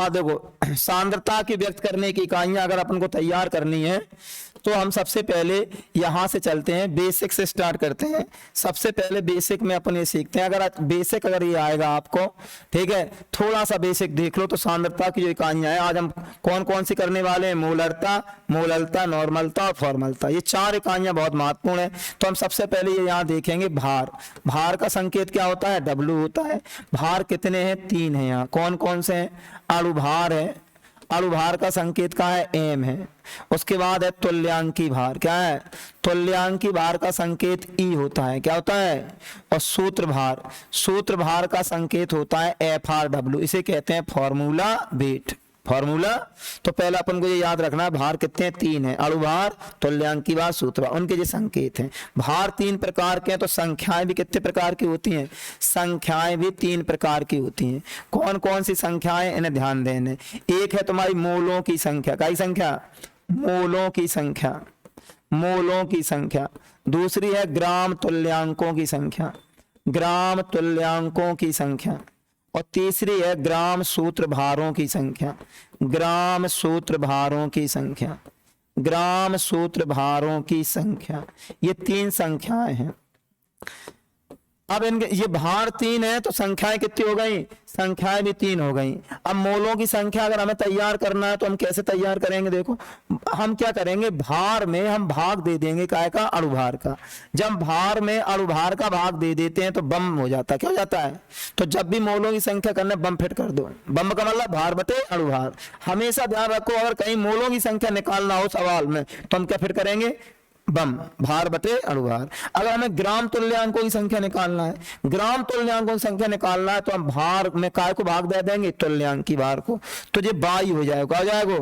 देखो सांद्रता की व्यक्त करने की इकाइयां अगर अपन को तैयार करनी है तो हम सबसे पहले यहां से चलते हैं, बेसिक से स्टार्ट करते हैं। सबसे पहले बेसिक में अपन ये सीखते हैं, अगर बेसिक अगर ये आएगा आपको, ठीक है, थोड़ा सा बेसिक देख लो तो सांद्रता की जो इकाइयां हैं आज हम कौन कौन सी करने वाले हैं, मोलरता, मोललता, नॉर्मलता और फॉर्मलता, ये 4 इकाइयां बहुत महत्वपूर्ण है। तो हम सबसे पहले ये यहाँ देखेंगे भार। भार का संकेत क्या होता है, W होता है। भार कितने हैं, 3 है। यहाँ कौन कौन से हैं, अणुभार है, अणुभार का संकेत क्या है, M है। उसके बाद है तुल्यांकी भार, क्या है, तुल्यांकी भार का संकेत E होता है, क्या होता है, और सूत्र भार, सूत्र भार का संकेत होता है FRW, इसे कहते हैं फॉर्मूला वेट, फॉर्मूला। तो पहला अपन को ये याद रखना है, भार कितने हैं, 3 है, अणुभार, तुल्यांकी भार, सूत्र भार, उनके जो संकेत हैं। भार 3 प्रकार के हैं, तो संख्याएं भी कितने प्रकार की होती हैं, संख्याएं भी 3 प्रकार की होती हैं। कौन कौन सी संख्याएं, इन्हें ध्यान देने। एक है तुम्हारी मोलों की संख्या, क्या संख्या, मोलों की संख्या, मोलों की संख्या। दूसरी है ग्राम तुल्यांकों की संख्या, ग्राम तुल्यांकों की संख्या। और तीसरी है ग्राम सूत्र भारों की संख्या, ग्राम सूत्र भारों की संख्या, ग्राम सूत्र भारों की संख्या। ये 3 संख्याएं हैं। अब इनके ये भार 3 है तो संख्याएं कितनी हो गई, संख्याएं भी 3 हो गई। अब मोलों की संख्या अगर हमें तैयार करना है तो हम कैसे तैयार करेंगे, देखो हम क्या करेंगे, भार में हम भाग दे देंगे काय का, अणुभार का। जब भार में अणुभार का भाग दे देते हैं तो बम हो जाता है, क्या हो जाता है। तो जब भी मोलों की संख्या करना बम फिट कर दो, बम का मतलब भार बटे अणुभार। हमेशा ध्यान रखो अगर कहीं मोलों की संख्या निकालना हो सवाल में तो हम क्या फिट करेंगे, बम, भार बटे अणुभार। अगर हमें ग्राम तुल्यांकों की संख्या निकालना है, ग्राम तुल्यांकों की संख्या निकालना है तो हम भार में काय को भाग दे देंगे, तुल्यांकी भार को, तो ये 22 हो जाएगा, हो जाएगा।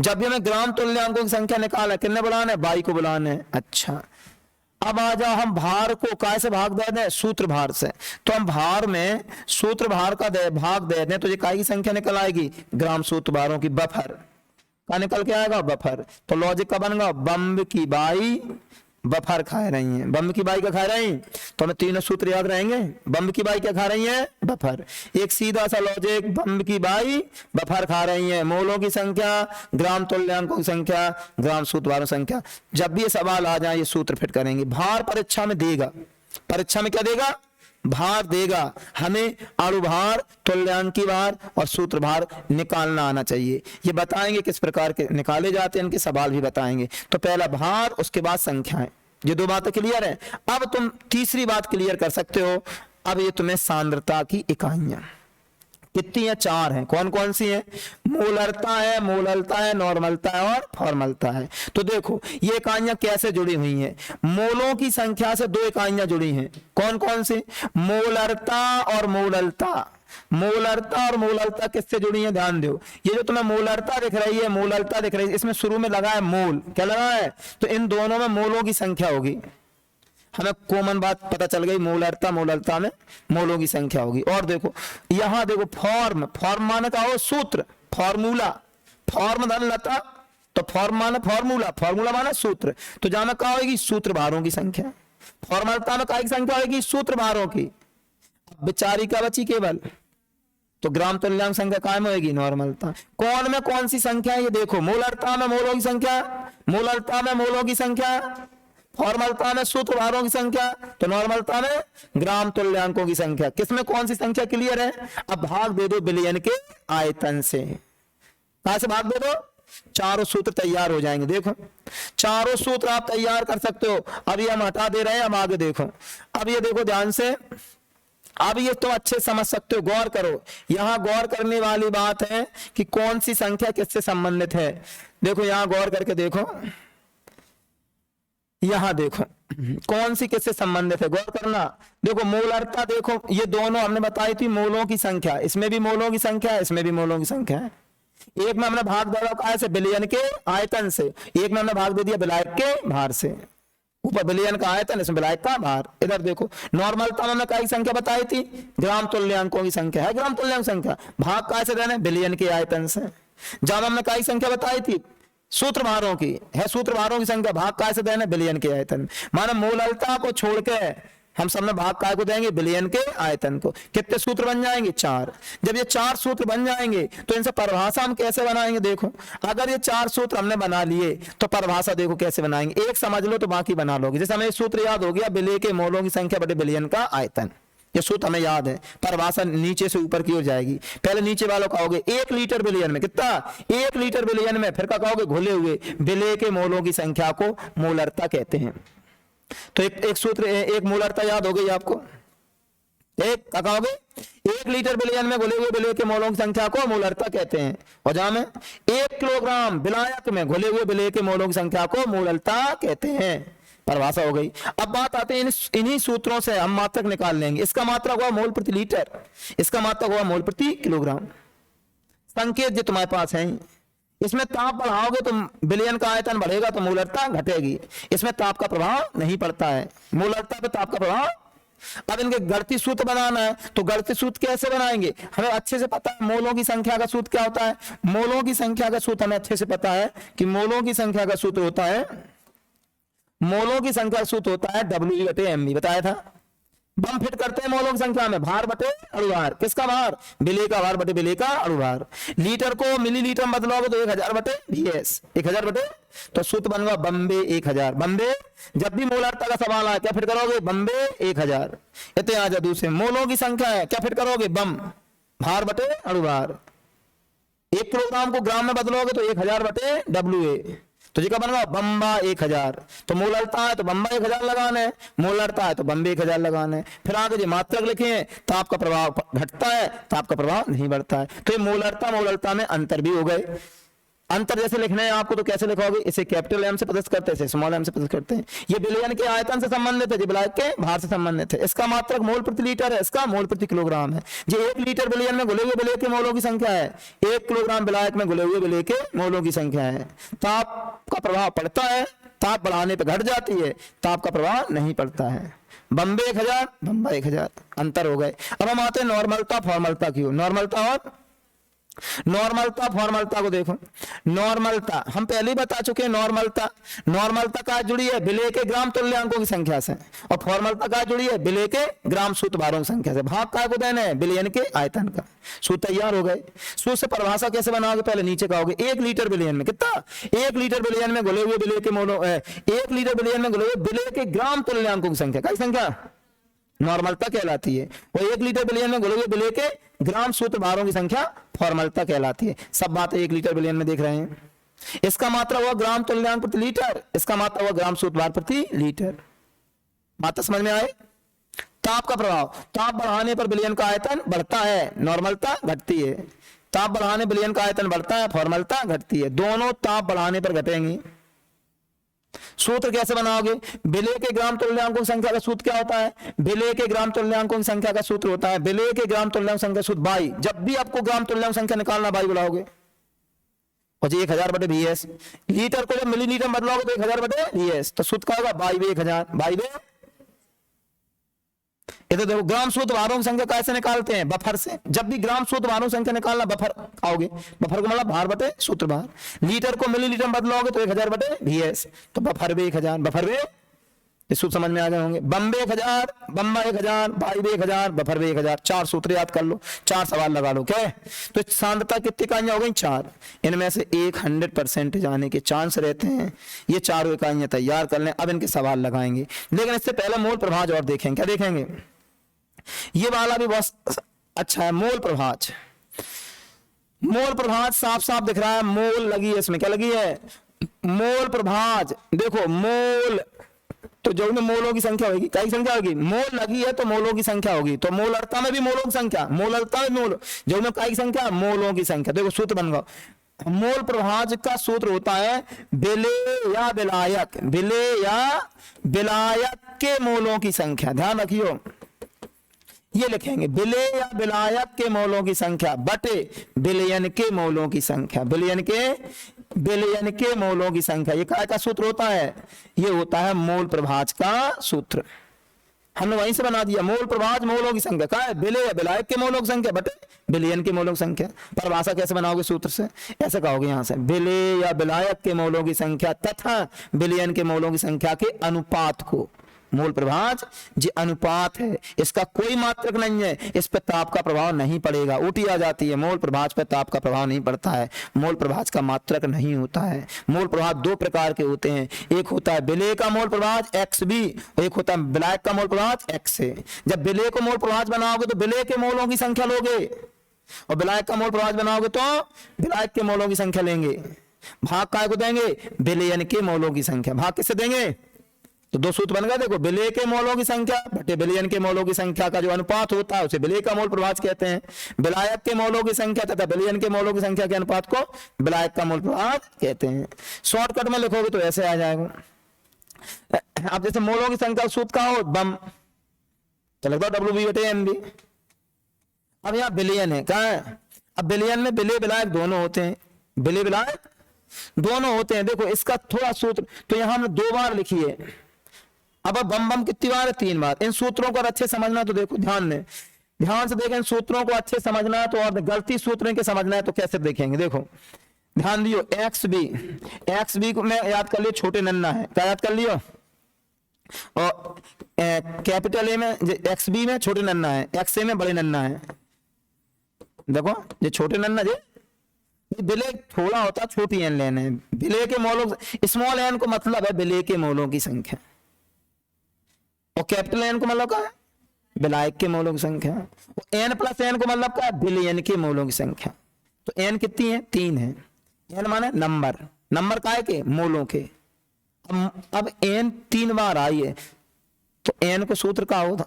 जब भी हमें ग्राम तुल्यांकों की संख्या निकालना है, कितने बुलाना है, 22 को बुलाना है। अच्छा, अब आ जाओ हम भार को काय से भाग दे दें, सूत्र भार से। तो हम भार में सूत्र भार का भाग दे दें तो ये काय की संख्या निकल आएगी, ग्राम सूत्र भारों की, बफर का निकल के आएगा, बफर। तो लॉजिक का बनेगा, बम की बाई बफर खा रही हैं, बम की बाई क्या खा रही हैं, तो हमें 3 सूत्र याद रहेंगे। बम की बाई क्या खा रही है, बफर। एक सीधा सा लॉजिक, बम की बाई बफर खा रही है, मोलों की संख्या, ग्राम तुल्यांकों की संख्या, ग्राम सूत्र भारों संख्या। जब भी ये सवाल आ जाए ये सूत्र फिट करेंगे। भार परीक्षा में देगा, परीक्षा में क्या देगा, भार देगा। हमें अणुभार, तुल्यांकी भार और सूत्र भार निकालना आना चाहिए। ये बताएंगे किस प्रकार के निकाले जाते हैं, इनके सवाल भी बताएंगे। तो पहला भार, उसके बाद संख्याएं। ये 2 बातें क्लियर है। अब तुम तीसरी बात क्लियर कर सकते हो। अब ये तुम्हें सांद्रता की इकाइयां कितनी है, 4 हैं। कौन कौन सी है, मोलरता है, मोललता है, नॉर्मलता है और फॉर्मलता है। तो देखो ये इकाइयां कैसे जुड़ी हुई हैं। मोलों की संख्या से 2 इकाइयां जुड़ी हैं। कौन कौन सी, मोलरता और मोललता। मोलरता और मोललता किससे जुड़ी है, ध्यान दो। ये जो तुम्हें मोलरता दिख रही है, मोललता दिख रही है, इसमें शुरू में लगा है मोल, क्या लगा है, तो इन दोनों में मोलों की संख्या होगी। हमें कॉमन बात पता चल गई, मोलरता मोललता में मोलों की संख्या होगी। और देखो यहां देखो फॉर्म, फॉर्म माने का हो सूत्र, फॉर्मूला, फॉर्म धन लता, तो फॉर्म माने फॉर्मूला, फॉर्मूला माने सूत्र। तो जहां में क्या होगी, सूत्र भारों की संख्या। फॉर्मलता में काय की संख्या होगी, सूत्र भारों की। बेचारी का बची केवल, तो ग्राम तुल्यांक संख्या कायम होगी, नॉर्मलता। कौन में कौन सी संख्या है ये देखो, मोलरता में मोलों की संख्या, मोलरता में मोलों की संख्या, फॉर्मलता में सूत्र भारों की संख्या, तो नॉर्मलता में ग्राम तुल्यांकों की संख्या। किसमें कौन सी संख्या क्लियर है। अब भाग दे दो बिलियन के आयतन से, कहां से भाग दे दो, चारों सूत्र तैयार हो जाएंगे। देखो चारों सूत्र आप तैयार कर सकते हो। अब ये हम हटा दे रहे हैं, हम आगे देखो। अब ये देखो ध्यान से, अब ये तो अच्छे समझ सकते हो, गौर करो। यहां गौर करने वाली बात है कि कौन सी संख्या किससे संबंधित है। देखो यहां गौर करके देखो, यहां देखो कौन सी किससे संबंधित है, गौर करना। देखो मोलरता, देखो ये दोनों हमने बताई थी मोलों की संख्या, इसमें भी मोलों की संख्या है, इसमें भी मोलों की संख्या है। एक में हमने भाग दे दिया से बिलियन के आयतन से, एक में हमने भाग दे दिया विलायक के भार से। ऊपर बिलियन का आयतन, इसमें विलायक का भार। इधर देखो नॉर्मलता में हमने काय संख्या बताई थी, ग्राम तुल्यांकों की संख्या है, ग्राम तुल्यांक संख्या। भाग काय से देना, बिलियन के आयतन से। जहां हमने काय संख्या बताई थी, सूत्र भारों की है, सूत्र भारों की संख्या, भाग काय से देना, बिलियन के आयतन। माना मोललता को छोड़ के हम सब में भाग काय को देंगे, बिलियन के आयतन को। कितने सूत्र बन जाएंगे, 4। जब ये 4 सूत्र बन जाएंगे तो इनसे परिभाषा हम कैसे बनाएंगे, देखो अगर ये 4 सूत्र हमने बना लिए तो परिभाषा देखो कैसे बनाएंगे, एक समझ लो तो बाकी बना लोगे। जैसे हमें सूत्र याद हो गया, बिलियन के मोलों की संख्या बटे बिलियन का आयतन, ये सूत्र हमें याद है। परिभाषा नीचे से ऊपर की ओर जाएगी, पहले नीचे वालों कहोगे 1 लीटर बिलियन में कितना, 1 लीटर बिलियन में, फिर क्या कहोगे, घुले हुए बिले के मोलों की संख्या को मोलरता कहते हैं। तो एक सूत्र, एक मोलरता याद हो गई आपको, एक क्या कहोगे, 1 लीटर बिलियन में घुले हुए बिले के मोलों की संख्या को मोलरता कहते हैं। और जहां में 1 किलोग्राम विलायक में घुले हुए बिले के मोलों की संख्या को मोलरता कहते हैं। परिभाषा हो गई। अब बात आते हैं इन्हीं सूत्रों से हम मात्रक निकाल लेंगे। इसका मात्रक हुआ मोल प्रति लीटर, इसका मात्रक हुआ मोल प्रति किलोग्राम। संकेत जो तुम्हारे पास है, इसमें ताप बढ़ाओगे तो बिलियन का आयतन बढ़ेगा तो मोलरता घटेगी। इसमें ताप का प्रभाव नहीं पड़ता है, मोलरता पे ताप का प्रभाव। अब इनके गणितीय सूत्र बनाना है, तो गणितीय सूत्र कैसे बनाएंगे, हमें अच्छे से पता है। मोलों की संख्या का सूत्र क्या होता है, मोलों की संख्या का सूत्र हमें अच्छे से पता है कि मोलों की संख्या का सूत्र होता है, मोलों की संख्या का सूत्र होता है W/mv, बताया था। बम फिट करते हैं मोलों की संख्या में, भार बटे अणुभार, किसका भार, बिले का भार बटे बिले का अणुभार। लीटर को मिलीलीटर में बदलोगे तो 1000 बटे VS, 1000 बटे, तो सूत्र बन गया बम्बे 1000। बम्बे, जब भी मोलरता का सवाल आए क्या फिट करोगे, बम्बे 1000। इतने आ जा दूसरे, मोलों की संख्या है क्या फिट करोगे, बम, भार बटे अणुभार। 1 किलोग्राम को ग्राम में बदलोगे तो 1000 बटे WA, तो जी का बन गया बम्बा 1000। तो मोलरता है तो बम्बा 1000 लगाना है, मोलरता है तो बम्बे 1000 लगाना है। फिर आगे जो मात्रक लिखे हैं, ताप का प्रभाव घटता है, ताप का प्रभाव नहीं बढ़ता है। तो ये मोलरता में अंतर भी हो गए। अंतर जैसे लिखना है आपको तो कैसे लिखोगे, इसे कैपिटल M से प्रदर्शित करते हैं, इसे स्मॉल m से प्रदर्शित करते हैं। ये बिलियन के आयतन से संबंधित है, विलायक के भार से संबंधित है। इसका मात्रक मोल प्रति लीटर है, इसका मोल प्रति किलोग्राम है। जो 1 लीटर बिलियन में घुले हुए बिले के मोलों की संख्या है, 1 किलोग्राम विलायक में घुले हुए बिले के मोलों की संख्या है। ताप का प्रभाव पड़ता है, ताप बढ़ाने पर घट जाती है, ताप का प्रभाव नहीं पड़ता है। बम्बे 1000, बम्बा 1000, अंतर हो गए। अब हम आते हैं नॉर्मलता फॉर्मलता की ओर। नॉर्मलता और नॉर्मलता फॉर्मलता को देखो। नॉर्मलता हम पहले ही बता चुके हैं, नॉर्मलता का जुड़ी है बिले के ग्राम तुल्यांकों की संख्या से, और फॉर्मलता का जुड़ी है बिले के ग्राम सूत्र भारों की संख्या से। भाग का को देना है बिलियन के आयतन का। सूत्र तैयार हो गए। सूत्र से परिभाषा कैसे बनाओगे, पहले नीचे कहोगे 1 लीटर बिलियन में कितना, 1 लीटर बिलियन में घुले हुए बिले के मोलो 1 लीटर बिलियन में घुले हुए बिले के ग्राम तुल्यांकों की संख्या, क्या संख्या, नॉर्मलता कहलाती है। और 1 लीटर बिलियन में घुले हुए बिले के ग्राम सूत्र भारों की संख्या फॉर्मलता कहलाती है। सब बातें 1 लीटर बिलियन में देख रहे हैं। इसका मात्रा हुआ ग्राम तुल्यांक प्रति लीटर, इसका मात्रा हुआ ग्राम सूत्र भार प्रति लीटर। बात समझ में आए। ताप का प्रभाव, ताप बढ़ाने पर बिलियन का आयतन बढ़ता है, नॉर्मलता घटती है। ताप बढ़ाने बिलियन का आयतन बढ़ता है, फॉर्मलता घटती है। दोनों ताप बढ़ाने पर घटेंगी। सूत्र कैसे बनाओगे, बिले के ग्राम तुल्यांकों की संख्या का सूत्र क्या होता है, बिले के ग्राम तुल्यांकों की संख्या का सूत्र होता है, बिले के ग्राम तुल्यांक संख्या सूत्र बाई। जब भी आपको ग्राम तुल्यांक संख्या निकालना बाई बुलाओगे। और 1000 बटे VS, लीटर को जब मिलीलीटर बदलोगे तो 1000 बटे VS, तो सूत्र क्या होगा, बाई बे 1000, बाई बे। इधर देखो ग्राम सूत्र भारों की संख्या कैसे निकालते हैं, बफर से। जब भी ग्राम सूत्र भारों की संख्या निकालना बफर आओगे, बफर को मतलब भार बटे सूत्र भार। लीटर को मिलीलीटर बदलोगे तो 1000 बटे VS, तो बफर बे 1000, बफर बे, इस सूत्र समझ में आ गए होंगे। बम्बे 1000, बम्बा 1000, बाई बे 1000, बफर बे 1000। 4 सूत्र याद कर लो, 4 सवाल लगा लो। क्या है, तो सांद्रता कितनी इकाइयां हो गई, 4। इनमें से 100% जाने के चांस रहते हैं। ये 4 इकाइयां तैयार कर लें। अब इनके सवाल लगाएंगे, लेकिन इससे पहले मोल प्रभाज और देखेंगे। क्या देखेंगे, ये वाला भी बहुत अच्छा है, मोल प्रभाज। मोल प्रभाज साफ साफ दिख रहा है, मोल लगी है इसमें, क्या लगी है, मोल प्रभाज। देखो मोल, तो जो में मोलों की संख्या होगी, क्या संख्या होगी, मोल लगी है तो मोलों की संख्या होगी। तो मोलरता में भी मोलों की संख्या, मोलरता में मोल, जो में क्या संख्या, मोलों की संख्या। देखो सूत्र बन गया। मोल प्रभाज का सूत्र होता है बिले या विलायक, बिले या विलायक के मोलों की संख्या। ध्यान रखियो, ये लिखेंगे बिले या विलायक के मोलों की संख्या बटे बिलियन के मोलों की संख्या, बिलियन के मोलों की संख्या। ये क्या का सूत्र होता है, ये होता है मोल प्रभाज का सूत्र। हमने वहीं से बना दिया, मोल प्रभाज मोलों की संख्या क्या है, बिले या विलायक के मोलों की संख्या बटे बिलियन के मोलों की संख्या। परिभाषा कैसे बनाओगे सूत्र से, ऐसे कहोगे यहां से, बिले या विलायक के मोलों की संख्या तथा बिलियन के मोलों की संख्या के अनुपात को मोल प्रभाज ये अनुपात है, इसका कोई मात्रक नहीं है, इस पर ताप का प्रभाव नहीं पड़ेगा। उल्टी आ जाती है, मोल प्रभाज पर ताप का प्रभाव नहीं पड़ता है, मोल प्रभाज का मात्रक नहीं होता है। मोल प्रभाज दो प्रकार के होते हैं, एक होता है विलेय का मोल प्रभाज XB, एक होता है विलायक का मोल प्रभाज XA। जब विलेय को मोल प्रभाज बनाओगे तो विलेय के मोलों की संख्या लोगे, और विलायक का मोल प्रभाज बनाओगे तो विलायक के मोलों की संख्या लेंगे। भाग काय को देंगे? विलयन के मोलों की संख्या। भाग किससे देंगे? तो दो सूत्र बन गए, देखो, विलेय के मोलों की संख्या बटे विलयन के मोलों की संख्या का जो अनुपात होता है उसे विलेय का मोल प्रभाज कहते हैं। विलायक के मोलों की संख्या तथा विलयन के मोलों की संख्या के अनुपात को विलायक का मोल प्रभाज कहते हैं। शॉर्टकट में लिखोगे तो ऐसे आ जाएगा। अब जैसे मोलों की संख्या सूत्र का हो बम, तो लिख दो WB बटे MB। अब यहाँ विलयन है, कहाँ है? अब विलयन में विलेय विलायक दोनों होते हैं, विलेय विलायक दोनों होते हैं। देखो इसका थोड़ा सूत्र तो यहां हमने 2 बार लिखी है। अब बम बम कितनी बार है? 3 बार। इन सूत्रों को अच्छे समझना, तो देखो ध्यान दें, ध्यान से देखें, इन सूत्रों को अच्छे समझना है तो, और गलती सूत्र के समझना है तो कैसे देखेंगे? देखो ध्यान दियो, XB को मैं याद कर लियो छोटे नन्ना है, क्या याद कर लियो? और कैपिटल ए में XB में छोटे नन्ना है, XA में बड़े नन्ना है। देखो ये छोटे नन्ना जे विलेय थोड़ा होता, छोटी n लेना है। विलेय के मोलों, स्मॉल n को मतलब है विलेय के मोलों की संख्या, और कैपिटल N को मतलब क्या है? विलायक के मोलों की संख्या। n प्लस n को मतलब क्या है? विलयन के मोलों की संख्या। तो n कितनी है? 3 है। n माने नंबर, नंबर काय के? मोलों के। अब n 3 बार आई है तो n को सूत्र का होता,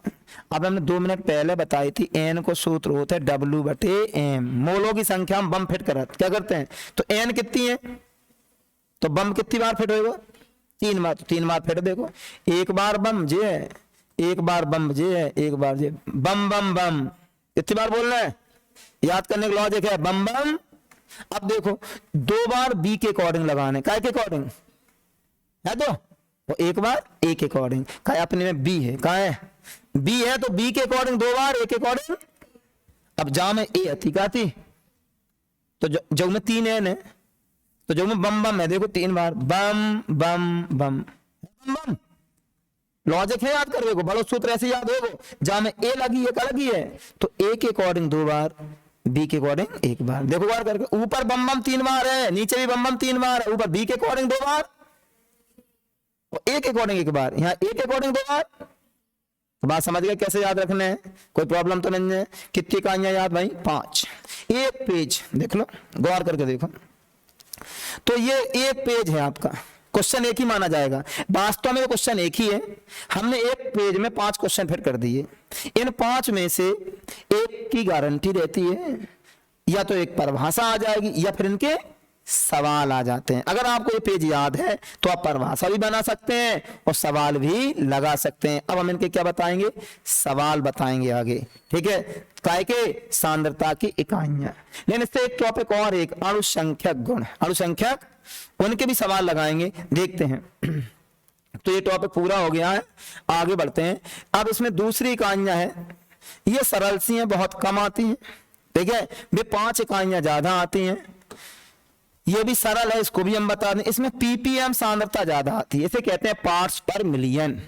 अब हमने 2 मिनट पहले बताई थी, n को सूत्र होता है W बटे M। मोलों की संख्या हम बम फिट कर क्या करते हैं, तो n कितनी है तो बम कितनी बार फिट होगा? 3 बार। तो 3 बार फिट, देखो, एक बार बम जे है, एक बार बम जे है, एक बार जे, बम बम बम। कितनी बार बोलना है? याद करने का लॉजिक है बम बम। अब देखो 2 बार B के अकॉर्डिंग लगाने, काय के अकॉर्डिंग है? तो एक बार A के अकॉर्डिंग, काय अपने में B है, काय है? B है तो B के अकॉर्डिंग 2 बार, A के अकॉर्डिंग। अब जा में A अति का थी तो जो में 3 N है, तो जो में बम बम है, देखो 3 बार बम बम बम बम बम। लॉजिक है, याद कर देखो, बड़ो सूत्र ऐसे याद होगा। जा में A लगी है, क्या लगी है? तो A के अकॉर्डिंग 2 बार, B के अकॉर्डिंग 1 बार। देखो बार करके, ऊपर बम बम 3 बार है, नीचे भी बम बम 3 बार है, ऊपर B के अकॉर्डिंग 2 बार और A के अकॉर्डिंग 1 बार, यहाँ A के अकॉर्डिंग 2 बार। तो बात समझ गए कैसे याद रखने हैं? कोई प्रॉब्लम तो नहीं है? कितनी इकाइयां याद भाई? 5। एक पेज देख लो, गौर करके देखो, तो ये एक पेज है आपका, क्वेश्चन एक ही माना जाएगा। वास्तव में क्वेश्चन एक ही है, हमने एक पेज में 5 क्वेश्चन फिट कर दिए। इन 5 में से एक की गारंटी रहती है, या तो एक परिभाषा आ जाएगी या फिर इनके सवाल आ जाते हैं। अगर आपको ये पेज याद है तो आप परिभाषा भी बना सकते हैं और सवाल भी लगा सकते हैं। अब हम इनके क्या बताएंगे? सवाल बताएंगे आगे, ठीक है? काय के? सांद्रता की इकाइयां। लेकिन इससे एक टॉपिक और, एक अणुसंख्यक गुण, अणुसंख्यक, उनके भी सवाल लगाएंगे, देखते हैं। तो ये टॉपिक पूरा हो गया है, आगे बढ़ते हैं। अब इसमें दूसरी इकाइयां हैं, ये सरल सी हैं, बहुत कम आती हैं, ठीक है? वे 5 इकाइयां ज्यादा आती हैं, ये भी सरल है, इसको भी हम बता दें। इसमें ppm सांद्रता ज्यादा आती है, इसे कहते हैं पार्ट्स पर मिलियन।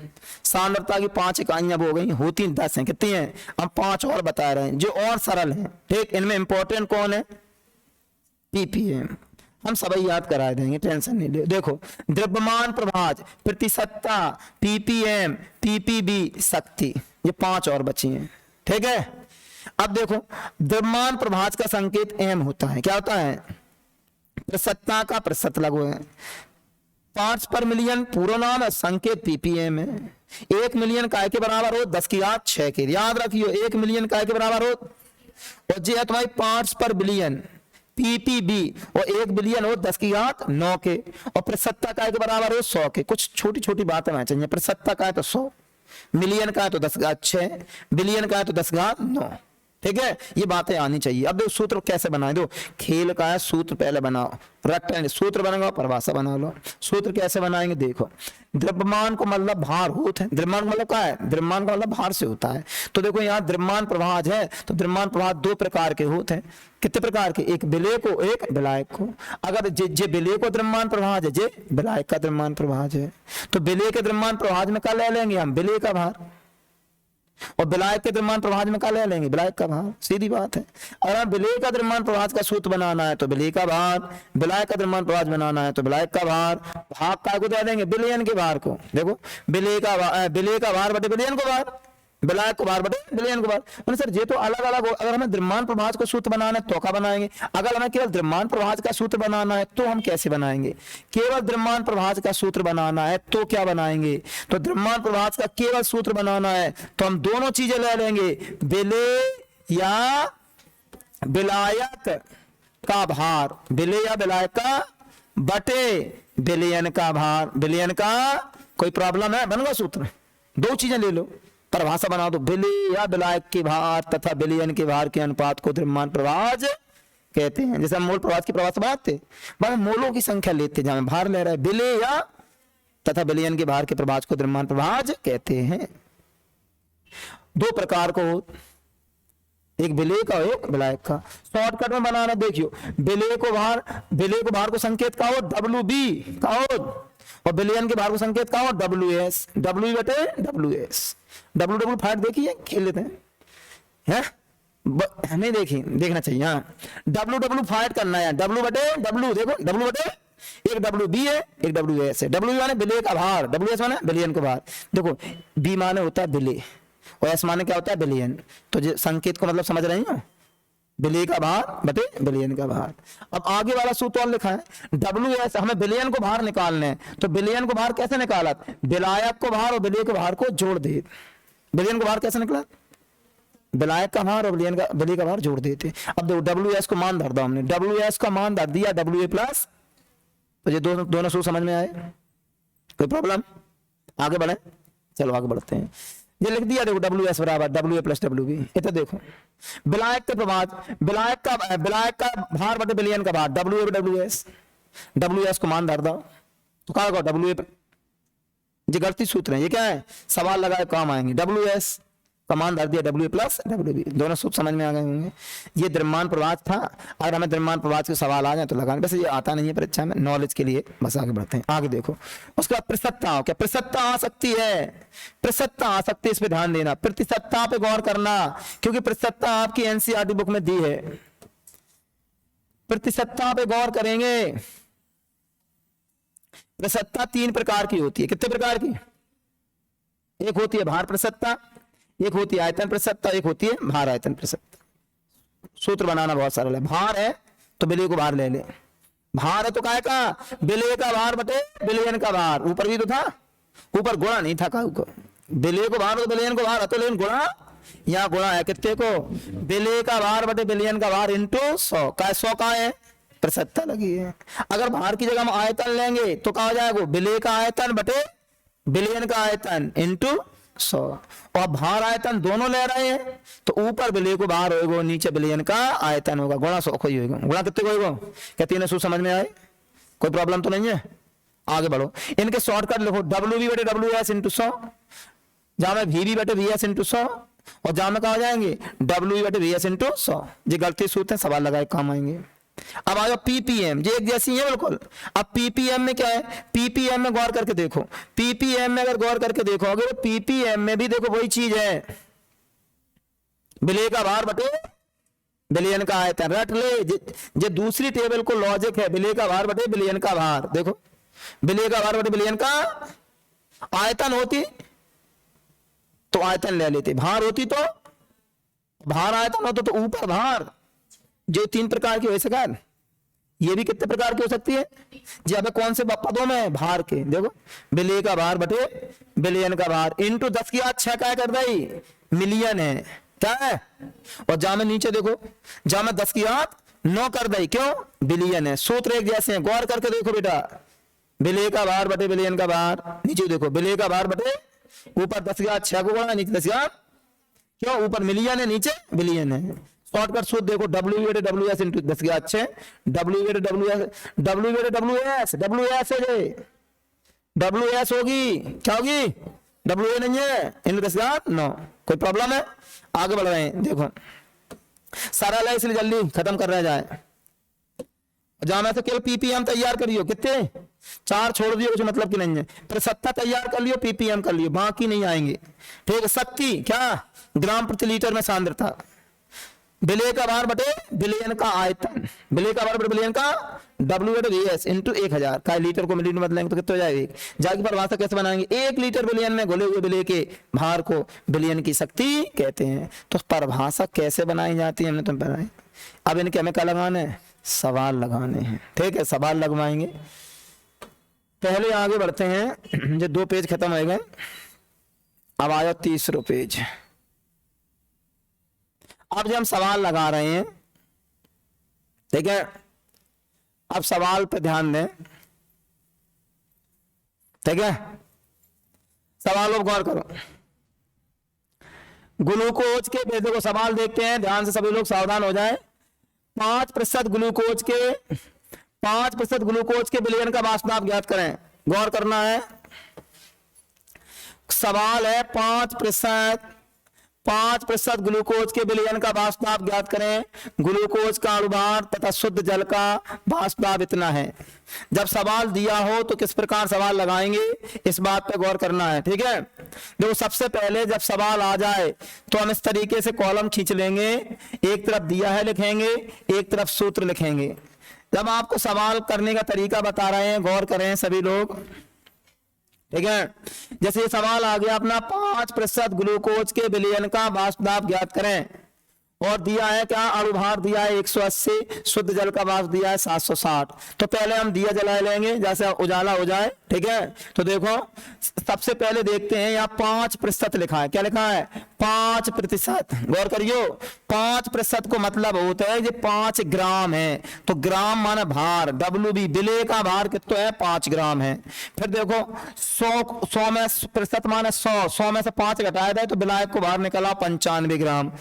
सांद्रता की 5 इकाइयां हो गई, होती 10 हैं, कितनी हैं? हम 5 और बता रहे हैं जो और सरल हैं, ठीक? इनमें इंपॉर्टेंट कौन है? ppm। हम सभी याद करा देंगे, टेंशन नहीं ले। देखो, द्रव्यमान प्रभाज, प्रतिशतता, ppm, ppb, शक्ति, ये 5 और बची हैं, ठीक है? अब देखो, द्रव्यमान प्रभाज का संकेत m होता है, क्या होता है? प्रतिशतता का प्रतिशत लगो है, पार्ट्स पर मिलियन पूरा नाम है, संकेत ppm है। 1 मिलियन काय के बराबर हो? 10 की घात 6 के, याद रखियो, 1 मिलियन काय के बराबर हो? और जी है तुम्हारी पार्ट्स पर बिलियन ppb, और 1 बिलियन हो 10 की घात 9 के, और प्रतिशतता काय के बराबर हो? 100 के। कुछ छोटी छोटी बातें मैं चाहिए, प्रतिशतता का है तो 100, मिलियन का है तो 10 की घात 6, बिलियन का है तो 10 की घात 9, ठीक है, ये बातें आनी चाहिए। अब देखो सूत्र कैसे बनाए, दो खेल का है सूत्र पहले बनाओ, रेक्टेंगल सूत्र बनाओ, परिभाषा बना लो। सूत्र कैसे बनाएंगे, देखो द्रव्यमान को मतलब भार होता है, द्रव्यमान मतलब क्या है, द्रव्यमान का मतलब भार से होता है। तो देखो यहाँ द्रव्यमान प्रवाह है, तो द्रव्यमान प्रवाह दो प्रकार के होते हैं। कितने प्रकार के, एक विलेय को, एक विलायक को। अगर जे विलेय को द्रव्यमान प्रवाह है, जे विलायक का द्रव्यमान प्रवाह है, तो विलेय के द्रव्यमान प्रवाह में क्या ले लेंगे हम, विलेय का भार, और विलायक के द्रव्यमान प्रवाह में क्या ले लेंगे, विलायक का भार। सीधी बात है। अगर विलेय का द्रव्यमान प्रवाह का सूत्र बनाना है तो विलेय का भार, विलायक का द्रव्यमान प्रवाह बनाना है तो विलायक का भार। भाग का को दे देंगे विलयन के भार को। देखो विलेय का भार बटे विलयन को भार, विलायक को भार बटे विलयन को भार। मतलब सर ये तो अलग अलग हो। अगर हमें द्रव्यमान प्रवाह का सूत्र बनाना है तो क्या बनाएंगे, अगर हमें केवल द्रव्यमान प्रवाह का सूत्र बनाना है तो हम कैसे बनाएंगे, केवल द्रव्यमान प्रवाह का सूत्र बनाना है तो क्या बनाएंगे, तो द्रव्यमान प्रवाह का केवल सूत्र बनाना है तो हम दोनों चीजें ले लेंगे, विलेय या विलायक का भार, विलेय या विलायक का बटे विलयन का भार, विलयन का। कोई प्रॉब्लम है, बन गया सूत्र। दो चीजें ले लो, परिभाषा बना दो, विलेय या विलायक के भार तथा विलयन के भार के अनुपात को द्रव्यमान प्रवाह कहते हैं। जैसे हम मोल प्रवाह की परिभाषा बनाते, मोलों की संख्या लेते जहां भार ले रहा है, विलेय या तथा विलयन के भार के प्रवाह को द्रव्यमान प्रवाह कहते हैं। दो प्रकार को, एक विलेय का, एक विलायक का। शॉर्टकट में बनाना, देखियो विलेय को भार को संकेत का हो WB का हो, और विलयन के भार को संकेत का हो WS, W बटे WS। W फाइट देखिए, खेल लेते हैं, नहीं देखी, देखना चाहिए। हाँ W फाइट करना है, W बटे W, देखो W बटे, एक WB है, एक WS है। W माने विलेय का भार, WS माने विलयन का भार। देखो B माने होता है विलेय और S माने क्या होता है, विलयन। तो संकेत को मतलब समझ रहे हैं, विलेय का भार बटे विलयन का भार। अब आगे वाला सूत्र और लिखा है, WS, हमें विलयन को भार निकालने हैं, तो विलयन को भार कैसे निकाला, विलायक को भार और विलेय को भार को जोड़ दे। विलयन को भार कैसे निकला, विलायक का भार और विलेय का भार जोड़ देते। अब देखो WS को मान धर दो हमने, WS का मान धर दिया WA प्लस, तो ये दोनों सूत्र समझ में आए, कोई प्रॉब्लम, आगे बढ़े, चलो आगे बढ़ते हैं। ये लिख दिया, देखो WS बराबर WA प्लस WB। इतना देखो विलायक के प्रवाह, विलायक का भार बटे विलयन का भार, WA बटे WS। WS को मान धर दो तो क्या होगा, WA। ये गलती सूत्र है, ये क्या है, सवाल लगाए काम आएंगे। WS का मान धर दिया WA प्लस WB, दोनों सूत्र समझ में आ गए होंगे। ये द्रव्यमान प्रवाह था। अगर हमें द्रव्यमान प्रवाह के सवाल आ जाए तो लगाने, वैसे ये आता नहीं है परीक्षा में, नॉलेज के लिए बस। आगे बढ़ते हैं, आगे देखो उसके बाद प्रतिशतता। क्या प्रतिशतता आ सकती है, प्रतिशतता आ सकती है, इस पे ध्यान देना, प्रतिशतता पे गौर करना, क्योंकि प्रतिशतता आपकी NCERT बुक में दी है। प्रतिशतता पे गौर करेंगे। प्रतिशतता तीन प्रकार की होती है। कितने प्रकार की, एक होती है भार प्रतिशतता, एक होती है आयतन प्रतिशतता, एक होती है भार आयतन प्रतिशतता। सूत्र बनाना बहुत सरल है। भार है तो विलेय को भार ले ले, भार है तो काय का, विलेय का भार बटे विलयन का भार। ऊपर भी तो था, ऊपर गुणा नहीं था का, विलेय को भार तो विलयन को भार, तो लेकिन गुणा, यहाँ गुणा है कितने को, विलेय का भार बटे विलयन का भार इंटू 100 का, 100 का है प्रतिशतता लगी है। अगर भार की जगह हम आयतन लेंगे तो कहा जाएगा विलेय का आयतन बटे विलयन का आयतन इंटू 100, और भार आयतन दोनों ले रहे हैं तो ऊपर विलेय को भार होगा, नीचे विलयन का आयतन होगा, गुणा 100 ही होगा। गुणा कितने को होगा, क्या तीनों सूत्र समझ में आए, कोई प्रॉब्लम तो नहीं है। आगे बढ़ो, इनके शॉर्टकट लिखो, WB बटे WS इंटू 100, जहां में VB बटे VS इंटू 100, और जहां में कहा जाएंगे WB बटे VS इंटू 100। ये गलती सूत्र है, सवाल लगाए काम आएंगे। अब आ जाओ PPM, ये एक जैसी है बिल्कुल। अब PPM में क्या है, PPM में गौर करके देखो, PPM में अगर गौर करके देखोगे तो PPM में भी देखो वही चीज है, विलेय का भार बटे विलयन का आयतन। रट ले, ये दूसरी टेबल को लॉजिक है, विलेय का भार बटे विलयन का भार। देखो विलेय का भार बटे विलयन का आयतन होती तो आयतन ले लेते, भार होती तो भार आयतन होता तो ऊपर भार। जो तीन प्रकार की हो सका, ये भी कितने प्रकार की हो सकती है, जब कौन से पदों में, भार के। देखो विलेय का भार बटे विलयन का भार इंटू 10 की 6 क्या कर रही, मिलियन है, क्या है। और जहां में नीचे देखो, जहां में 10 की 9 कर दी, क्यों, बिलियन है। सूत्र एक जैसे हैं, गौर करके देखो बेटा, विलेय का भार बटे विलयन का भार, नीचे देखो विलेय का भार बटे ऊपर 10 की 6 को गुणा, नीचे 10 की क्यों, ऊपर मिलियन है नीचे बिलियन है। शॉर्टकट सूत्र देखो, WS इंटू 10 के अच्छे, WS होगी, क्या होगी, WA नहीं है इंटू 10 नो। कोई प्रॉब्लम है, आगे बढ़ रहे हैं। देखो सरल है इसलिए जल्दी खत्म कर रहा जाए। जहां में से केवल PPM तैयार करियो, कितने 4 छोड़ दियो, कुछ मतलब की नहीं है। प्रतिशतता तैयार कर लियो, PPM कर लियो, बाकी नहीं आएंगे। ठीक है, शक्ति क्या, ग्राम प्रति लीटर में सांद्रता, विलेय का भार बटे बिलियन का आयतन, विलेय का भार बटे बिलियन का WS इंटू 1000 का लीटर को मिलीमीटर में बदलेंगे तो कितना हो जाएगा, जाके परिभाषा कैसे बनाएंगे, 1 लीटर बिलियन में घुले हुए विलेय के भार को बिलियन की शक्ति कहते हैं। तो परिभाषा कैसे बनाई जाती है हमने तुम बनाई। अब इनके हमें क्या लगाना है, सवाल लगाने हैं। ठीक है, सवाल लगवाएंगे। पहले आगे बढ़ते हैं, जो 2 पेज खत्म हो गए, अब आया 30वां पेज। अब जब हम सवाल लगा रहे हैं, ठीक है, अब सवाल पे ध्यान दें। ठीक है, सवालों पर गौर करो। ग्लूकोज के बेटे को सवाल देखते हैं, ध्यान से सभी लोग सावधान हो जाएं। 5% ग्लूकोज के विलयन का वास्तव ज्ञात करें। गौर करना है, सवाल है 5% ग्लूकोज के विलयन का वास्तव ज्ञात करें। ग्लूकोज का अणुभार तथा शुद्ध जल का वास्तव इतना है। जब सवाल दिया हो तो किस प्रकार सवाल लगाएंगे, इस बात पे गौर करना है। ठीक है, देखो सबसे पहले जब सवाल आ जाए तो हम इस तरीके से कॉलम खींच लेंगे, एक तरफ दिया है लिखेंगे, एक तरफ सूत्र लिखेंगे। जब आपको सवाल करने का तरीका बता रहे हैं, गौर करें सभी लोग। ठीक है, जैसे ये सवाल आ गया अपना, 5% ग्लूकोज के विलयन का वास्तव ज्ञात करें, और दिया है क्या, अणुभार दिया है 180, शुद्ध जल का वाष्प दिया है 760। तो पहले हम दिया जला लेंगे जैसे उजाला हो जाए। ठीक है, तो देखो सबसे पहले देखते हैं, यहाँ 5% लिखा है, क्या लिखा है, 5%। गौर करियो, 5% को मतलब होता है ये 5 ग्राम है। तो ग्राम माना भार, WB विलेय का भार कितना है, 5 ग्राम है। फिर देखो 100 में प्रतिशत माना 100 में से 5 घटाया जाए तो विलायक को भार निकला 95 ग्राम।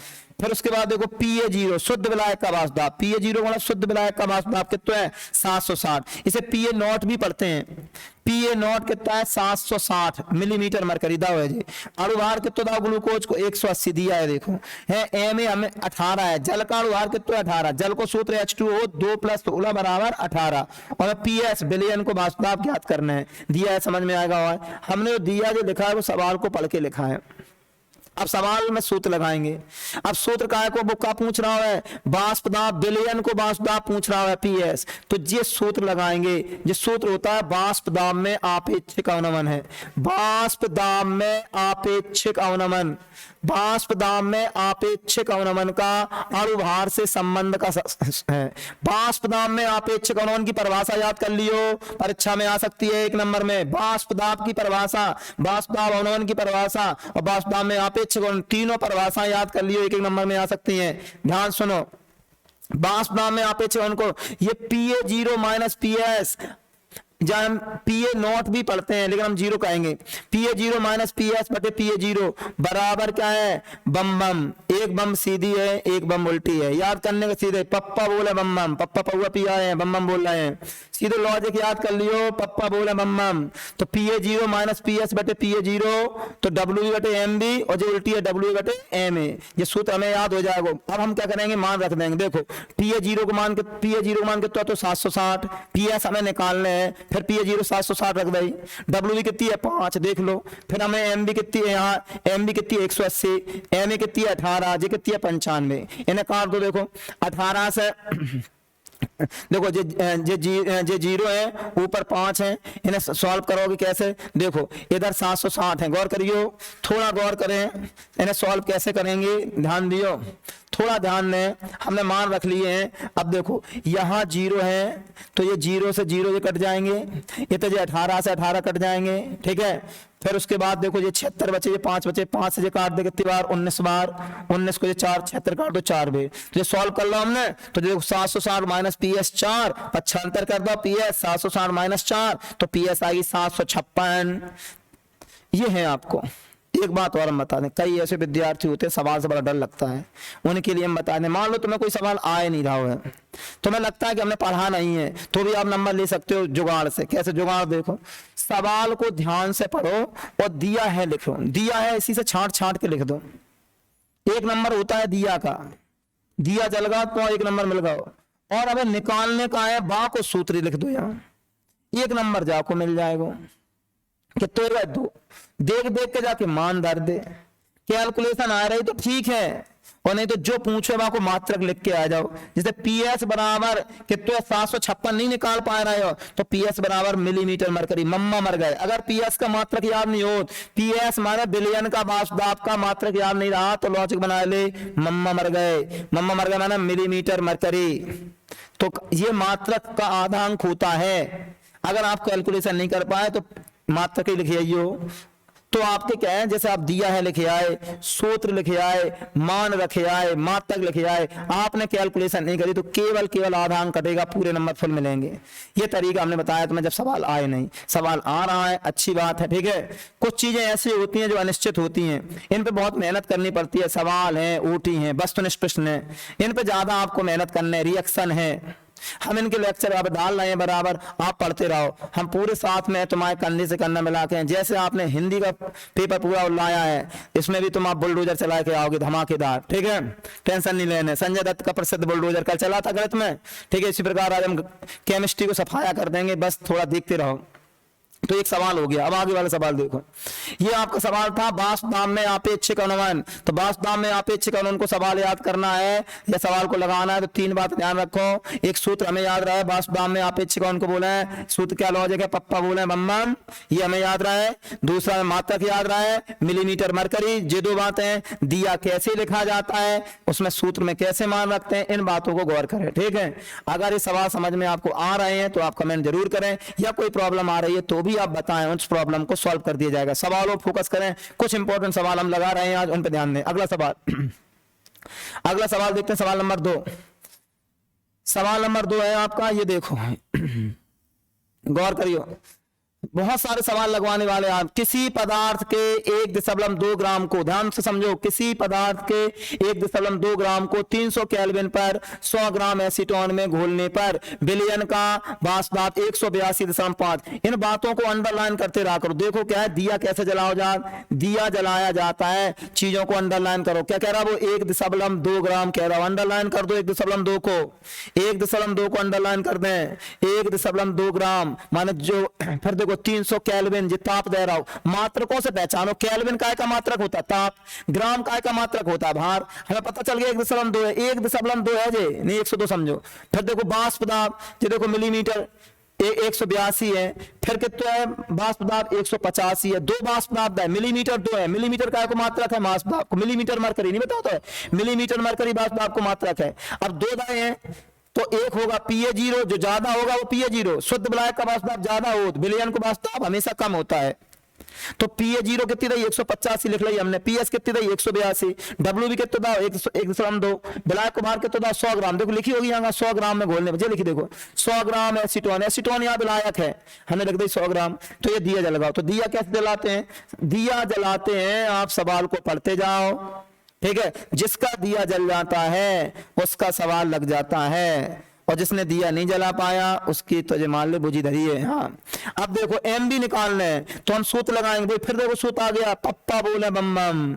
फिर उसके बाद देखो PA0 शुद्ध विलायक का वाष्प, PA0 मतलब शुद्ध विलायक का वाष्प कितना है, 760। इसे PA0 भी पढ़ते हैं, PA0 कितना है, 760 मिलीमीटर मरकरी दा है जी। अणुभार कितना था ग्लूकोज को, 180 दिया है। देखो है M हमें 18 है, जल का अणुभार कितना है, 18। जल को सूत्र H2O 2 + 16 बराबर 18, और PS विलयन को वाष्प ज्ञात करना है, दिया है, समझ में आएगा। हमने दिया जो लिखा है वो सवाल को पढ़ के लिखा है। अब सवाल में सूत्र लगाएंगे। अब सूत्र काय को बुक का पूछ रहा है, वाष्प दाब विलयन को वाष्प दाब पूछ रहा है PS, तो ये सूत्र लगाएंगे। ये सूत्र होता है वाष्प दाब में आपेक्षिक अवनमन है, वाष्प दाब में आपेक्षिक अवनमन, वाष्प दाब में आपेक्षिक अवनमन का अणुभार से संबंध का है। वाष्प दाब में आपेक्षिक अवनमन की परिभाषा याद कर लियो, परीक्षा में आ सकती है 1 नंबर में। वाष्प दाब की परिभाषा, वाष्प दाब अवनमन की परिभाषा और वाष्प दाब में आपेक्षिक, तीनों परिभाषा याद कर लियो, 1 नंबर में आ सकती हैं। ध्यान सुनो, वाष्प दाब में आपेक्षिक अवनमन को ये PA0 - PS, जहाँ हम PA0 भी पढ़ते हैं लेकिन हम 0 कहेंगे, PA0 - PS बटे PA0 बराबर क्या है, बम बम। एक बम सीधी है, एक बम उल्टी है, याद करने का सीधे। पप्पा बोले बम बम, पप्पा पौआ पिया है, बम बम बोल रहे हैं, सीधे लॉजिक याद कर लियो, पप्पा बोले बम बम। तो PA0 - PS बटे PA0 तो WB बटे MB, और जो उल्टी है WB बटे MA। ये सूत्र हमें याद हो जाएगा। अब हम क्या करेंगे, मान रख देंगे। देखो PA0 को मान के तो 760, PS हमें निकालने हैं, फिर PA0 760 रख भाई, WB कितनी है 5, देख लो। फिर हमें MB कितनी है, यहाँ MB कितनी है 180, MA कितनी है 18, जी कितनी है 95। इन्हें काट दो, देखो 18 से देखो जे 0 है, ऊपर 5 है, इन्हें सॉल्व करोगे कैसे, देखो इधर 760 है। गौर करियो, थोड़ा गौर करें, इन्हें सॉल्व कैसे करेंगे, ध्यान दियो, थोड़ा ध्यान दें। हमने मान रख लिए हैं। अब देखो यहाँ 0 है तो ये 0 से 0 ये कट जाएंगे, ये तो ये 18 से 18 कट जाएंगे। ठीक है, फिर उसके बाद देखो ये 76 बचे, ये 5 बचे, 5 से ये काट दे कितनी बार, 19 बार, 19 को ये 4, 76 काट दो 4 बार। तो ये सॉल्व कर लो हमने, तो देखो 760 - PS 4, 75 कर दो PS, 760 - 4 तो PS आएगी 756। ये है आपको एक बात और हम बता दें, कई ऐसे विद्यार्थी होते हैं सवाल से बड़ा डर लगता है, उनके लिए हम बता दें, मान लो तुम्हें कोई सवाल आ ही नहीं रहा है, तुम्हें लगता है कि हमने पढ़ा नहीं है, तो भी आप नंबर ले सकते हो जुगाड़ से। कैसे जुगाड़? देखो, सवाल को ध्यान से पढ़ो और दिया है लिखो, दिया है इसी से छांट छांट के लिख दो। एक नंबर होता है दिया का, दिया जल गया तो एक नंबर मिल गया। और अगर निकालने का है बा को सूत्री लिख दो, यहाँ एक नंबर जाको मिल जाएगा। कितने? 2। देख देख के जाके मान दर दे, कैलकुलेशन आ रही तो ठीक है, और नहीं तो जो पूछे वहां को मात्रक लिख के आ जाओ। जैसे पीएस बराबर कितने 756 नहीं निकाल पा रहे हो तो पीएस बराबर मिलीमीटर मरकरी, मम्मा मर गए। अगर पीएस का मात्रक याद नहीं हो, पीएस माने बिलियन का बाप का मात्रक याद नहीं रहा तो लॉजिक बना ले, मम्मा मर गए। मम्मा मर गए माना मिलीमीटर मरकरी। तो ये मात्रक का आधा अंक होता है। अगर आप कैलकुलेशन नहीं कर पाए तो मात्रक ही लिखिए हो। तो आपके क्या है, जैसे आप दिया है लिखे आए, सूत्र लिखे आए, मान रखे आए, मात्रक लिखे आए, आपने कैलकुलेशन नहीं करी तो केवल आधा अंक कटेगा, पूरे नंबर फुल मिलेंगे। ये तरीका हमने बताया तुम्हें जब सवाल आए नहीं। सवाल आ रहा है अच्छी बात है, ठीक है। कुछ चीजें ऐसी होती हैं जो अनिश्चित होती हैं, इन पे बहुत मेहनत करनी पड़ती है। सवाल है, ओटी है, वस्तुनिष्ठ प्रश्न है, इन पे ज्यादा आपको मेहनत करना है। रिएक्शन है, हम इनके लेक्चर अब डाल रहे हैं बराबर, आप पढ़ते रहो। हम पूरे साथ में तुम्हारे कंधे से कंधा मिला के, जैसे आपने हिंदी का पेपर पूरा लाया है, इसमें भी तुम आप बुलडोजर चला के आओगे धमाकेदार, ठीक है। टेंशन नहीं लेने। संजय दत्त का प्रसिद्ध बुलडोजर कल चला था गणित में, ठीक है। इसी प्रकार आज हम केमिस्ट्री को सफाया कर देंगे, बस थोड़ा देखते रहो। तो एक सवाल हो गया। अब आगे वाला सवाल देखो, ये आपका सवाल था वास्तव में आपेक्षिक अनुमान। तो वास्तव में आपेक्षिक अनुमान को सवाल याद करना है या सवाल को लगाना है तो 3 बात ध्यान रखो। एक सूत्र हमें याद रहा है, वास्तव में आपेक्षिक अनुमान को बोला है, सूत्र क्या लॉजिक है, पप्पा बोले बम्बम, ये हमें याद रहा है। दूसरा मात्रक याद रहा है, मिलीमीटर मरकरी। ये 2 बातें, दिया कैसे लिखा जाता है, उसमें सूत्र में कैसे मान रखते हैं, इन बातों को गौर करें, ठीक है। अगर ये सवाल समझ में आपको आ रहे हैं तो आप कमेंट जरूर करें, या कोई प्रॉब्लम आ रही है तो भी आप बताएं, उस प्रॉब्लम को सॉल्व कर दिया जाएगा। सवालों फोकस करें, कुछ इंपॉर्टेंट सवाल हम लगा रहे हैं आज, उन पर ध्यान दें। अगला सवाल देखते हैं, सवाल नंबर 2। सवाल नंबर 2 है आपका, ये देखो गौर करियो, बहुत सारे सवाल लगवाने वाले आप। किसी पदार्थ के 1.2 ग्राम को, ध्यान से समझो, किसी पदार्थ के 1.2 ग्राम को 300 केल्विन पर 100 ग्राम एसीटोन में घोलने पर विलयन का वाष्प 182.5। इन बातों को अंडरलाइन करते रहा करो। देखो क्या है, दिया कैसे दिया जलाया जाता है, चीजों को अंडरलाइन करो। क्या कह रहा है वो, 1.2 ग्राम कह रहा हूं, अंडरलाइन कर दो 1.2 को, 1.2 को अंडरलाइन कर दें। 1.2 ग्राम माने जो, फिर देखो 300 केल्विन जो ताप दे रहा हूं। मात्रकों से पहचानो, केल्विन काय का मात्रक होता है ताप, ग्राम काय का मात्रक होता है भार। हमें पता चल गया 1.2 है, 1.2 है जे नहीं 102 समझो। फिर देखो वाष्प दाब, जो देखो मिलीमीटर 182 है, फिर कितना है वाष्प दाब 185 है। 2 वाष्प दाब है, मिलीमीटर 2 है, मिलीमीटर काय को मात्रक है वाष्प दाब को, मिलीमीटर मरकरी नहीं बताता है, मिलीमीटर मरकरी वाष्प दाब को मात्रक है। अब 2 दाएं हैं तो एक होगा PA0, जो ज्यादा होगा वो PA0, शुद्ध विलायक का वाष्प दाब ज्यादा हो, विलयन का वाष्प दाब हमेशा कम होता है। तो PA0 कितनी रही 185 लिख ली हमने, PS कितनी रही 182, WB कितना था 1.2, विलायक को भार कितना था 100 ग्राम। देखो लिखी होगी यहाँ 100 ग्राम में घोलने में, लिखी देखो 100 ग्राम एसीटोन यहाँ विलायक है, हमने लिख दी 100 ग्राम। तो ये दिया जलाओ। तो दिया कैसे जलाते हैं, दिया जलाते हैं, आप सवाल को पढ़ते जाओ, ठीक है। जिसका दिया जल जाता है उसका सवाल लग जाता है, और जिसने दिया नहीं जला पाया उसकी तो मान ले बुझी धरी है। हाँ, अब देखो MB निकालने हैं तो हम सूत्र लगाएंगे। फिर देखो सूत्र आ गया, पप्पा बोले बम बम,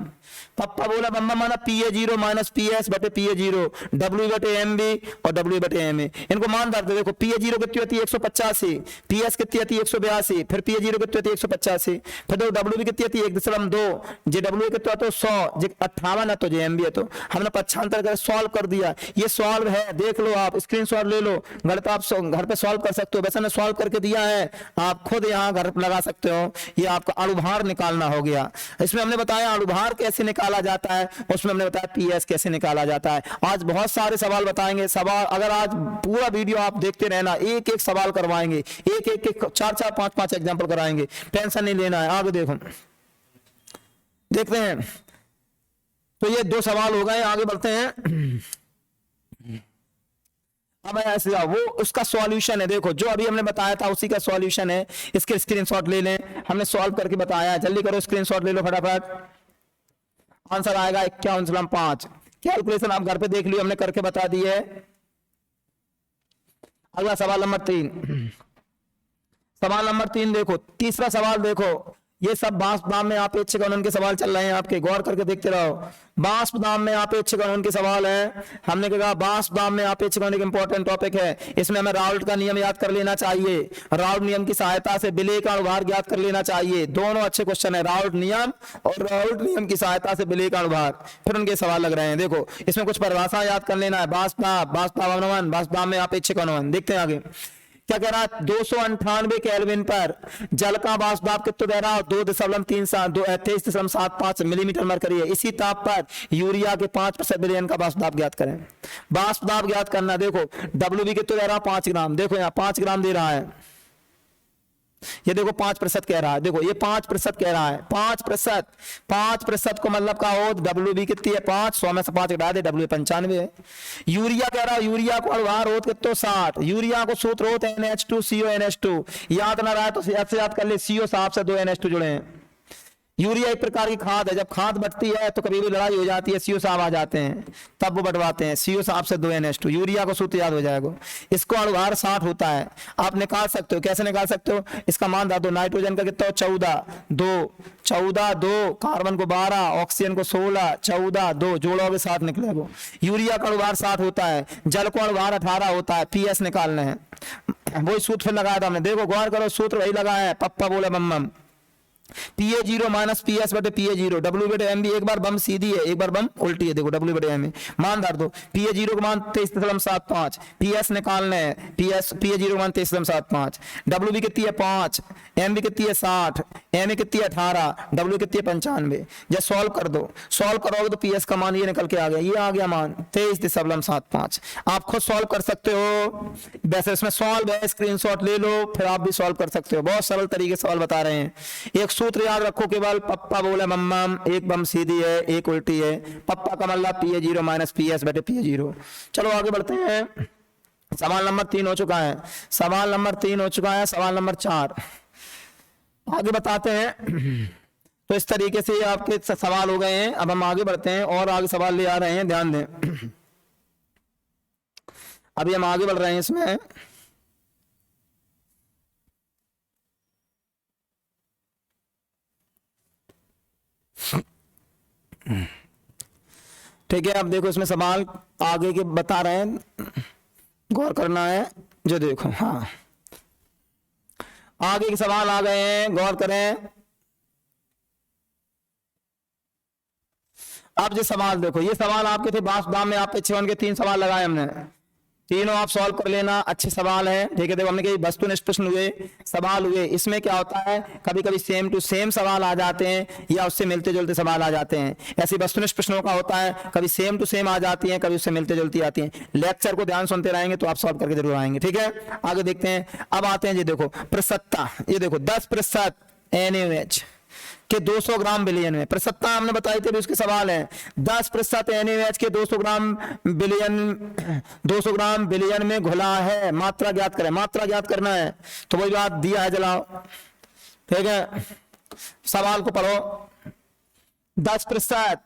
पप्पा बोला बम्बा माना PA0 माइनस PS बटे PA0, W बटे MB और W बटे MA। इनको मान दे देखो, PA0 कितनी होती है 185, PS कितनी होती है 182, फिर PA0 कितनी होती है 185, फिर देखो W कितनी होती है 1.2, जे W कितना तो 100, जे 58 है तो जे MB है। तो हमने 95 कर सॉल्व कर दिया। ये सॉल्व है, देख लो आप, स्क्रीनशॉट ले लो, गणित आप घर पे सॉल्व कर सकते हो। वैसे मैं सॉल्व करके दिया है, आप खुद यहाँ घर लगा सकते हो। ये आपका अणुभार निकालना हो गया। इसमें हमने बताया अणुभार कैसे निकाला जाता है, उसमें हमने बताया PS कैसे निकाला जाता है। आज बहुत सारे सवाल बताएंगे। सवाल अगर आज पूरा वीडियो आप देखते रहना, एक एक सवाल करवाएंगे, एक एक 4-4 5-5 एग्जाम्पल कराएंगे, टेंशन नहीं लेना है। आगे देखो, देखते हैं। तो ये 2 सवाल हो गए, आगे बढ़ते हैं। अब ऐसे वो उसका सॉल्यूशन है, देखो जो अभी हमने बताया था उसी का सॉल्यूशन है। इसके स्क्रीनशॉट ले लें, हमने सॉल्व करके बताया, जल्दी करो स्क्रीनशॉट ले लो फटाफट। आंसर आएगा 51/5। कैलकुलेशन आप घर पे देख लियो, हमने करके बता दी है। अगला सवाल नंबर 3। सवाल नंबर 3 देखो, तीसरा सवाल देखो, ये सब बांस दाम में आपेक्षिक गुणन के सवाल चल रहे हैं आपके, गौर करके देखते रहो। बांस दाम में आपेक्षिक गुणन के सवाल है। हमने कहा बांस दाम में आपेक्षिक गुणन एक इंपॉर्टेंट टॉपिक है। इसमें हमें राउल्ट का नियम याद कर लेना चाहिए, राउल्ट नियम की सहायता से बिले का अनुभार ज्ञात कर लेना चाहिए। दोनों अच्छे क्वेश्चन है, राउल्ट नियम और राउल्ट नियम की सहायता से बिले का अनुभार, फिर उनके सवाल लग रहे हैं। देखो इसमें कुछ परिभाषा याद कर लेना है। बांस दाम अनुमान, बांस दाम में आपेक्षिक अनुमान। देखते हैं आगे क्या कह रहा है। 298 केल्विन पर जल का वाष्प दाब कितना दे रहा है? 23.75 मिलीमीटर मरकरी है। इसी ताप पर यूरिया के 5% विलयन का वाष्प दाब ज्ञात करें। वाष्प दाब ज्ञात करना, देखो WB कितना दे रहा है? 5 ग्राम। देखो यहाँ 5 ग्राम दे रहा है, ये देखो 5% कह रहा है। देखो ये 5% कह रहा है, 5% को मतलब का हो WB कितनी है? 5, 100 में से 5 घटा दे, W 95 है। यूरिया कह रहा है, यूरिया को अनुभार होत कितना? 60। यूरिया को सूत्र होते हैं NH2CO NH2, याद ना रहा है तो ऐसे याद कर ले, CO साहब से 2 NH2 जुड़े हैं। यूरिया एक प्रकार की खाद है, जब खाद बढ़ती है तो कभी भी लड़ाई हो जाती है, CO साहब आ जाते हैं तब वो बढ़वाते हैं, CO साहब से 2 NH2। यूरिया को सूत्र याद हो जाएगा। इसको अनुभार 60 होता है, आप निकाल सकते हो। कैसे निकाल सकते हो? इसका मान डाल दो। नाइट्रोजन का कितना हो? 14, 2 कार्बन को 12, ऑक्सीजन को 16, 14, 2 जोड़ोगे 7 निकलेगा। यूरिया का अनुभार 60 होता है, जल को अनुभार 18 होता है। PS निकालना है, वही सूत्र फिर लगाया था हमने। देखो गौर करो, सूत्र वही लगाया है, पप्पा बोले बम। PA0 माइनस PS बटे PA0, W बटे M भी एक बार बम सीधी है, एक बार बम उल्टी है। देखो W बटे M मान डाल दो। PA0 का मान 23.75, PS निकालना है, PA0 का मान 23.75, W भी कितनी है? 5, M भी कितनी है? 60, M कितनी है? 18, W कितनी है? 95। जब सॉल्व कर दो, सॉल्व करोगे तो PS का मान ये निकल के आ गया, ये आ गया मान 23.75। आप खुद सॉल्व कर सकते हो, वैसे इसमें सॉल्व है, स्क्रीनशॉट ले लो, फिर आप भी सॉल्व कर सकते हो। बहुत सरल तरीके से सवाल बता रहे हैं। एक सूत्र याद रखो केवल, पप्पा बोले मम्मा, एक बम सीधी है एक उल्टी है। पप्पा का मतलब PA0 माइनस PS बटे PA0। चलो आगे बढ़ते हैं। सवाल नंबर 3 हो चुका है, सवाल नंबर 3 हो चुका है। सवाल नंबर 4 आगे बताते हैं। तो इस तरीके से आपके सवाल हो गए हैं। अब हम आगे बढ़ते हैं और आगे सवाल ले आ रहे हैं, ध्यान दें। अभी हम आगे बढ़ रहे हैं इसमें। ठीक है, अब देखो इसमें सवाल आगे के बता रहे हैं, गौर करना है। जो देखो, हाँ आगे के सवाल आ गए हैं, गौर करें। अब जो सवाल देखो, ये सवाल आपके थे बांस दाम में आपेक्षिक के 3 सवाल लगाए हमने, तीनों आप सॉल्व कर लेना। अच्छे सवाल है, ठीक है। देखो हमने कही वस्तुनिष्ठ प्रश्न हुए, सवाल हुए। इसमें क्या होता है, कभी कभी सेम टू सेम सवाल आ जाते हैं या उससे मिलते जुलते सवाल आ जाते हैं। ऐसे वस्तुनिष्ठ प्रश्नों का होता है, कभी सेम टू सेम आ जाती है, कभी उससे मिलते जुलती आती हैं। लेक्चर को ध्यान सुनते रहेंगे तो आप सॉल्व करके जरूर आएंगे, ठीक है। आगे देखते हैं। अब आते हैं, ये देखो प्रतिशतता, ये देखो 10% NaOH के 200 ग्राम विलयन में, प्रतिशतता हमने बताई थी, उसके सवाल है। 10% NaOH के 200 ग्राम विलयन में घुला है, मात्रा ज्ञात करें। मात्रा ज्ञात करना है तो वही बात दिया है, जलाओ, ठीक है। सवाल को पढ़ो। 10%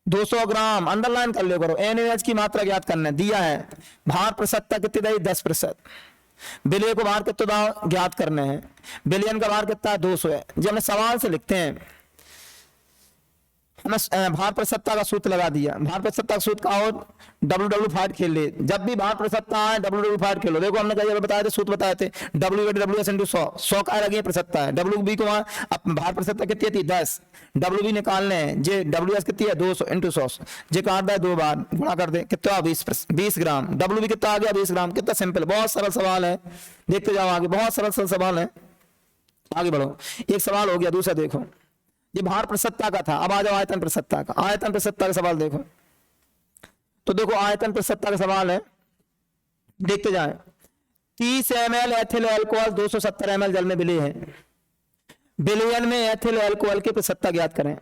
200 ग्राम अंडरलाइन कर लो, करो। NaOH की मात्रा ज्ञात करना है, दिया है। भार प्रतिशतता कितनी दी? 10%। विलय को भार कितना ज्ञात करने हैं, विलयन का भार कितना है? 200 है। जब हम सवाल से लिखते हैं, हमने भार प्रतिशतता का सूत्र लगा दिया। भार प्रतिशतता का सूत्र का हो, WW5 खेल ले। जब भी भार प्रतिशतता है WW5 खेलो। देखो हमने कई बताए थे, सूत्र बताए थे, W/WS × 100 का लगी प्रतिशतता है। WB को भार प्रतिशतता कितनी थी? 10। WB निकालने हैं, जे WS कितनी है? 200 × 100, जे काट दे 2 बार गुणा कर दे, कितना? 20 ग्राम। WB कितना आ गया? 20 ग्राम। कितना सिंपल, बहुत सरल सवाल है। देखते जाओ आगे, बहुत सरल सवाल है। आगे बढ़ो, एक सवाल हो गया। दूसरा देखो, ये भार प्रतिशतता का था। अब आ जाओ आयतन प्रतिशतता का। आयतन प्रतिशतता का सवाल देखो, तो देखो आयतन प्रतिशतता का सवाल है, देखते जाएं। 30 ml एथिल अल्कोहल 270 ml जल में विलय है। विलयन में एथिल अल्कोहल की प्रतिशतता ज्ञात करें,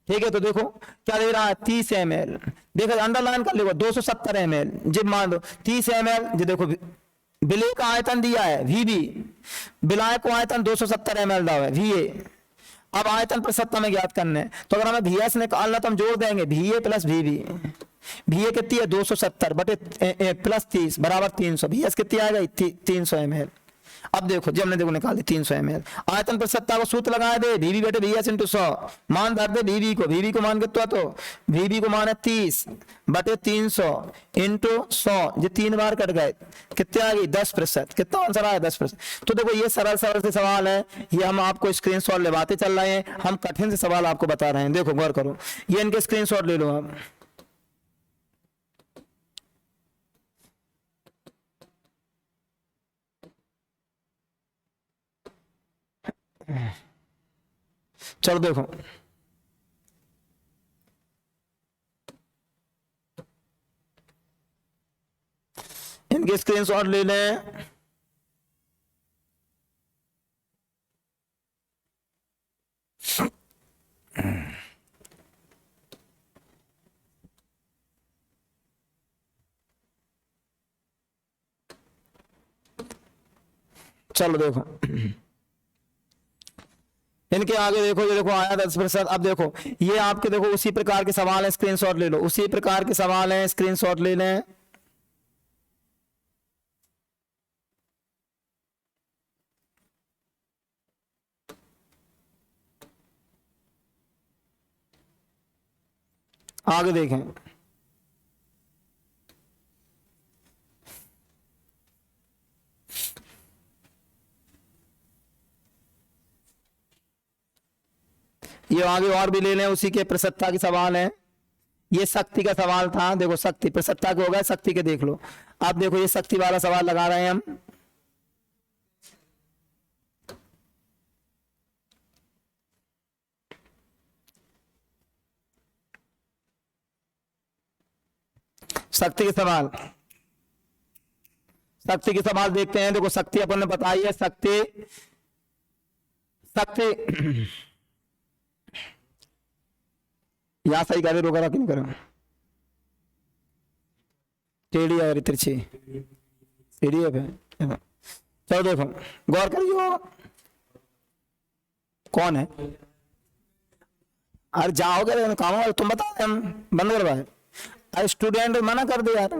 ठीक है। तो देखो क्या दे रहा है? 30 ml। देखो अंडरलाइन कर लो, 270 ml। जब मान दो 30 ml, जो देखो विलय का आयतन दिया है VB, विलायक को आयतन 270 ml दा है VA। अब आयतन प्रसत्ता में ज्ञात करना है, तो अगर हमें VS निकालना तो हम जोड़ देंगे VA प्लस VB। VA कितनी है 270 बटे प्लस 30 बराबर 300। VS कितनी आएगा 300 ml। अब देखो जब हमने देखो निकाल दी 300 ml, आयतन प्रसत्ता को सूत्र लगाए दे VB बटे VS इंटू 100, मान धर दे VB को मान कितना, तो VB को मान है 30 बटे 300 इंटू 100, ये 3 बार कट गए, कितने आ गई 10%। कितना आंसर आया 10%। तो देखो ये सरल सरल से सवाल है, ये हम आपको स्क्रीनशॉट लेवाते चल रहे हैं, हम कठिन से सवाल आपको बता रहे हैं। देखो गौर करो, ये इनके स्क्रीनशॉट ले लो आप। चलो देखो, इनके स्क्रीनशॉट ले लें। चलो देखो इनके आगे देखो, ये देखो आया 10%। अब देखो ये आपके देखो उसी प्रकार के सवाल है, स्क्रीनशॉट ले लो, उसी प्रकार के सवाल है, स्क्रीनशॉट ले लें। आगे देखें, ये आगे और भी ले लें, उसी के प्रसत्ता के सवाल है। ये शक्ति का सवाल था, देखो शक्ति प्रसत्ता के हो गए, शक्ति के देख लो। अब देखो ये शक्ति वाला सवाल लगा रहे हैं हम। शक्ति के सवाल, शक्ति के सवाल देखते हैं। देखो शक्ति अपन ने बताई है, शक्ति यहां सही करे रोका कि नहीं करो, टेढ़ी और तिरछी सीढ़ी पे। चलो देखो गौर करियो, कौन है? अरे जाओगे काम तुम बता दे, हम बंद करवाए। स्टूडेंट मना कर दे यार।